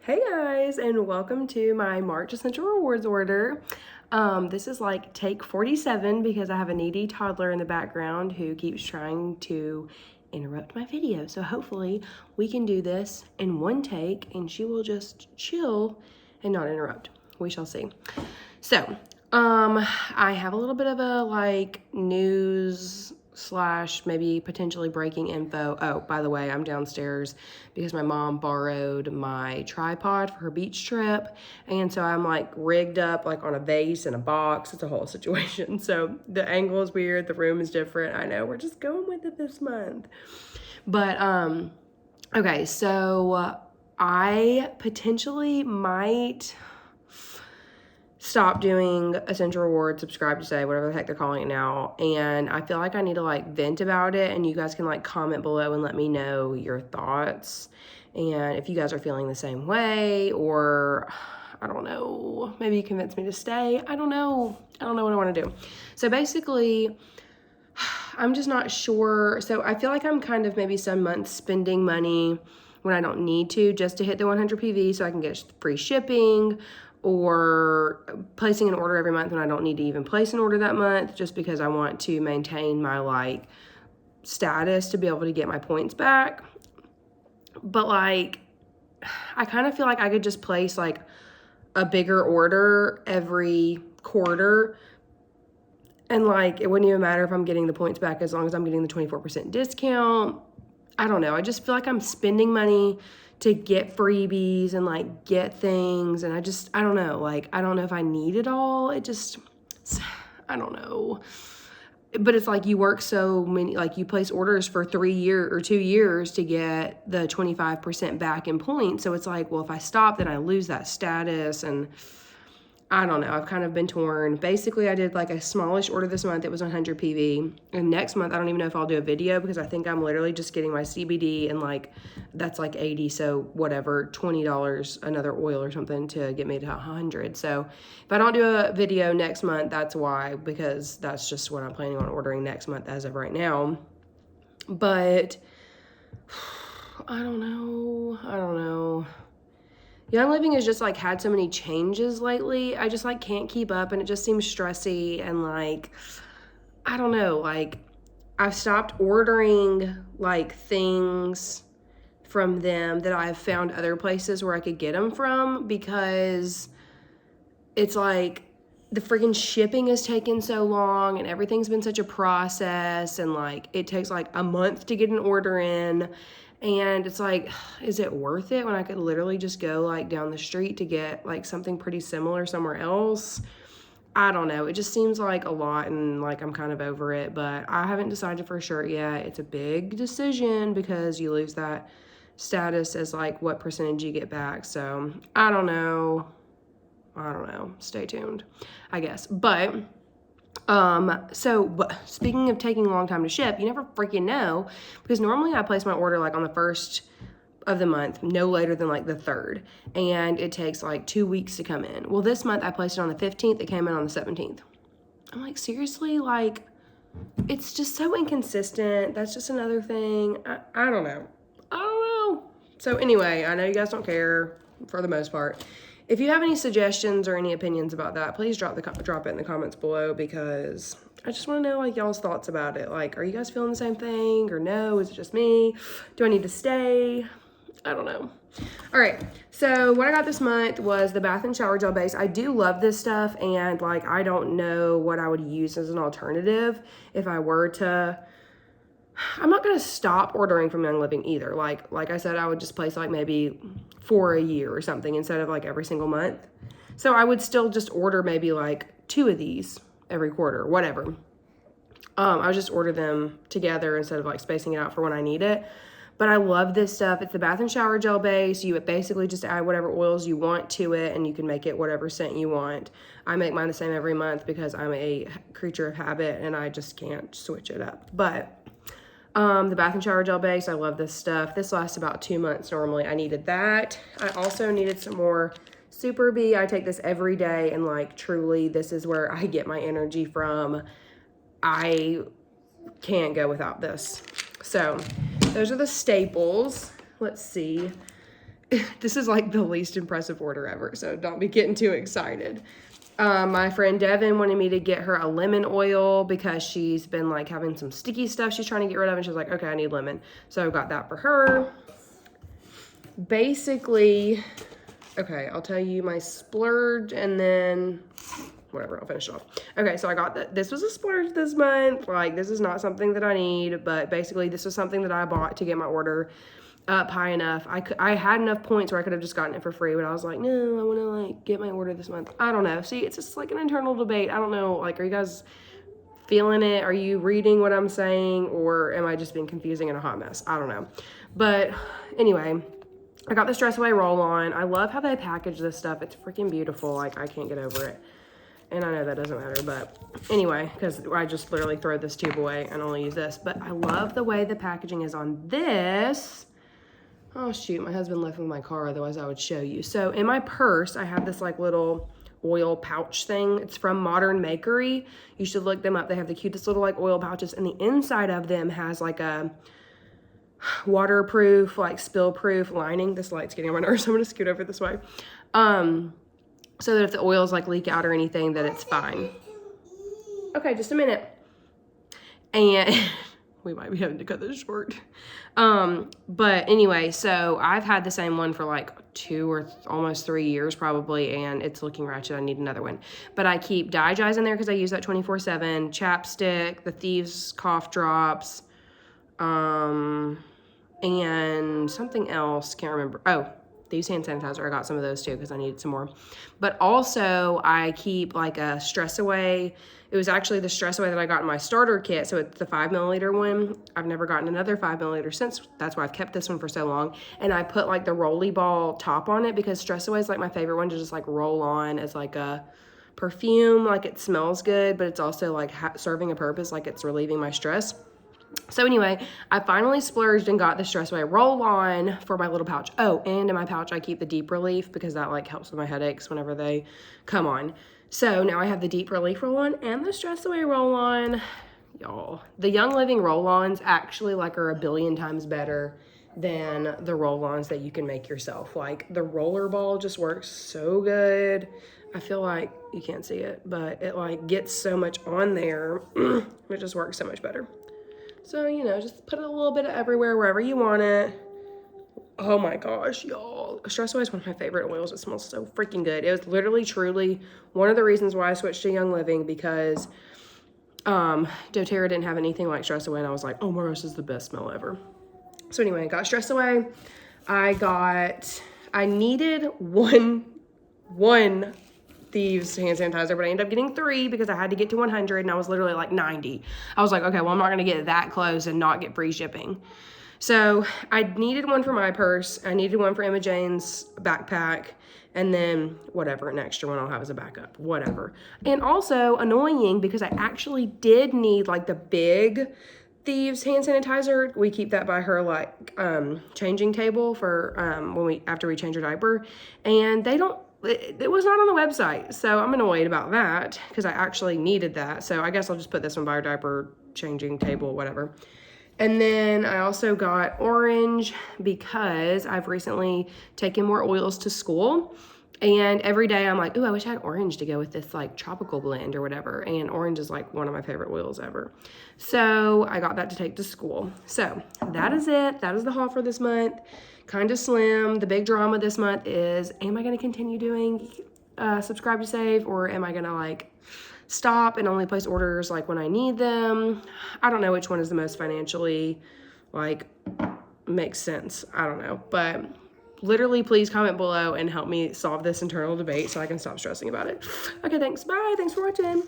Hey guys, and welcome to my March Essential Rewards order. This is like take 47 because I have a needy toddler in the background who keeps trying to interrupt my video. So hopefully we can do this in one take and she will just chill and not interrupt. We shall see. So, I have a little bit of a news slash maybe potentially breaking info. Oh, by the way, I'm downstairs because my mom borrowed my tripod for her beach trip. And so I'm like rigged up like on a vase and a box. It's a whole situation. So the angle is weird. The room is different. I know we're just going with it this month. But, okay. So I potentially might stop doing Essential Rewards, Subscribe to Say, whatever the heck they're calling it now. And I feel like I need to like vent about it, and you guys can like comment below and let me know your thoughts. And if you guys are feeling the same way, or I don't know, maybe you convince me to stay. I don't know what I want to do. So basically, I'm just not sure. So I feel like I'm kind of maybe some months spending money when I don't need to just to hit the 100 PV so I can get free shipping, or placing an order every month when I don't need to even place an order that month just because I want to maintain my like status to be able to get my points back. But like, I kind of feel like I could just place like a bigger order every quarter and like it wouldn't even matter if I'm getting the points back as long as I'm getting the 24% discount. I don't know. I just feel like I'm spending money to get freebies and like get things, and I don't know. Like, I don't know if I need it all. I don't know. But it's like you work so many, like you place orders for 3 years or 2 years to get the 25% back in points. So it's like, well, if I stop, then I lose that status, and I don't know. I've kind of been torn. Basically, I did like a smallish order this month. It was 100 PV. And next month, I don't even know if I'll do a video because I think I'm literally just getting my CBD and like, that's like 80. So whatever, $20, another oil or something to get me to 100. So if I don't do a video next month, that's why, because that's just what I'm planning on ordering next month as of right now. But I don't know. Young Living has just like had so many changes lately. I just like can't keep up, and it just seems stressy, and like, I don't know, like I've stopped ordering like things from them that I've found other places where I could get them from because it's like the freaking shipping has taken so long and everything's been such a process, and like it takes like a month to get an order in. And it's like, is it worth it when I could literally just go like down the street to get like something pretty similar somewhere else? I don't know. It just seems like a lot, and like I'm kind of over it, but I haven't decided for sure yet. It's a big decision because you lose that status as like what percentage you get back. So I don't know. Stay tuned, I guess. But speaking of taking a long time to ship, you never freaking know, because normally I place my order like on the 1st of the month, no later than like the 3rd, and it takes like 2 weeks to come in. Well, this month I placed it on the 15th, it came in on the 17th. I'm like, seriously? Like, it's just so inconsistent. That's just another thing. I don't know. So anyway, I know you guys don't care for the most part. If you have any suggestions or any opinions about that, please drop it in the comments below, because I just want to know like y'all's thoughts about it. Like, are you guys feeling the same thing, or no? Is it just me? Do I need to stay? I don't know. All right, so what I got this month was the Bath and Shower Gel Base. I do love this stuff, and like I don't know what I would use as an alternative if I were to. I'm not gonna stop ordering from Young Living either. Like I said, I would just place like maybe for a year or something instead of like every single month. So I would still just order maybe like 2 of these every quarter, whatever. I would just order them together instead of like spacing it out for when I need it. But I love this stuff. It's the Bath and Shower Gel Base. You would basically just add whatever oils you want to it, and you can make it whatever scent you want. I make mine the same every month because I'm a creature of habit and I just can't switch it up. But the Bath and Shower Gel Base, I love this stuff. This lasts about 2 months normally. I needed that. I also needed some more Super Bee. I take this every day, and like truly, this is where I get my energy from. I can't go without this. So those are the staples. Let's see. this is like the least impressive order ever, so don't be getting too excited. My friend Devin wanted me to get her a lemon oil because she's been like having some sticky stuff she's trying to get rid of, and she's like, okay, I need lemon. So I got that for her. Basically, okay, I'll tell you my splurge and then whatever, I'll finish it off. Okay, so I got that. This was a splurge this month. Like, this is not something that I need, but basically this was something that I bought to get my order up high enough. I had enough points where I could have just gotten it for free, but I was like, no, I want to like get my order this month. I don't know. See, it's just like an internal debate. I don't know. Like, are you guys feeling it? Are you reading what I'm saying, or am I just being confusing and a hot mess? I don't know. But anyway, I got this Dress Away roll-on. I love how they package this stuff. It's freaking beautiful. Like, I can't get over it. And I know that doesn't matter, but anyway, because I just literally throw this tube away and only use this. But I love the way the packaging is on this. Oh shoot, my husband left with my car, otherwise I would show you. So in my purse, I have this like little oil pouch thing. It's from Modern Makery. You should look them up. They have the cutest little like oil pouches, and the inside of them has like a waterproof, like spill-proof lining. This light's getting on my nerves, so I'm gonna scoot over this way. So that if the oils like leak out or anything, that it's fine. Okay, just a minute. And we might be having to cut this short. But anyway, so I've had the same one for like 2 or almost 3 years probably, and it's looking ratchet. I need another one. But I keep Digize in there because I use that 24/7. Chapstick, the Thieves cough drops, and something else, can't remember. Oh, Thieves hand sanitizer. I got some of those too because I needed some more. But also I keep like a Stress Away. It was actually the Stress Away that I got in my starter kit. So it's the 5 milliliter one. I've never gotten another 5 milliliter since. That's why I've kept this one for so long. And I put like the Rolly Ball top on it because Stress Away is like my favorite one to just like roll on as like a perfume. Like, it smells good, but it's also like serving a purpose. Like, it's relieving my stress. So anyway, I finally splurged and got the Stress Away roll-on for my little pouch. Oh, and in my pouch, I keep the Deep Relief because that like helps with my headaches whenever they come on. So now I have the Deep Relief roll-on and the Stress Away roll-on. Y'all, the Young Living roll-ons actually like are a billion times better than the roll-ons that you can make yourself. Like, the roller ball just works so good. I feel like you can't see it, but it like gets so much on there. It just works so much better. So, you know, just put it a little bit of everywhere, wherever you want it. Oh my gosh, y'all. Stress Away is one of my favorite oils. It smells so freaking good. It was literally, truly one of the reasons why I switched to Young Living, because doTERRA didn't have anything like Stress Away, and I was like, oh my gosh, this is the best smell ever. So anyway, I got Stress Away. I needed one Thieves hand sanitizer, but I ended up getting 3 because I had to get to 100, and I was literally like 90. I was like, okay, well, I'm not gonna get that close and not get free shipping. So I needed one for my purse. I needed one for Emma Jane's backpack, and then whatever, an extra one I'll have as a backup, whatever. And also annoying because I actually did need like the big Thieves hand sanitizer. We keep that by her like changing table for after we change her diaper, and it was not on the website, so I'm annoyed about that because I actually needed that. So I guess I'll just put this one by our diaper changing table, whatever. And then I also got orange because I've recently taken more oils to school, and every day I'm like, ooh, I wish I had orange to go with this like tropical blend or whatever. And orange is like one of my favorite oils ever. So I got that to take to school. So that is it. That is the haul for this month. Kind of slim. The big drama this month is, am I going to continue doing subscribe to save, or am I going to like stop and only place orders like when I need them? I don't know which one is the most financially like makes sense. I don't know, but literally please comment below and help me solve this internal debate so I can stop stressing about it. Okay, thanks. Bye. Thanks for watching.